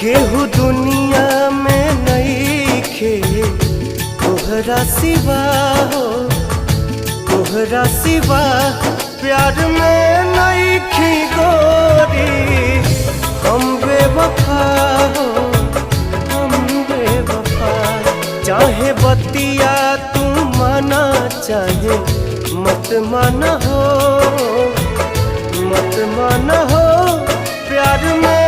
केहू दुनिया में नइखे तोहरा सिवा हो, तोहरा सिवा प्यार में नइखी गोरी। हम बेवफा हो, हम बेवफा। चाहे बतिया तू माना, चाहे मत माना हो, मत माना हो। प्यार में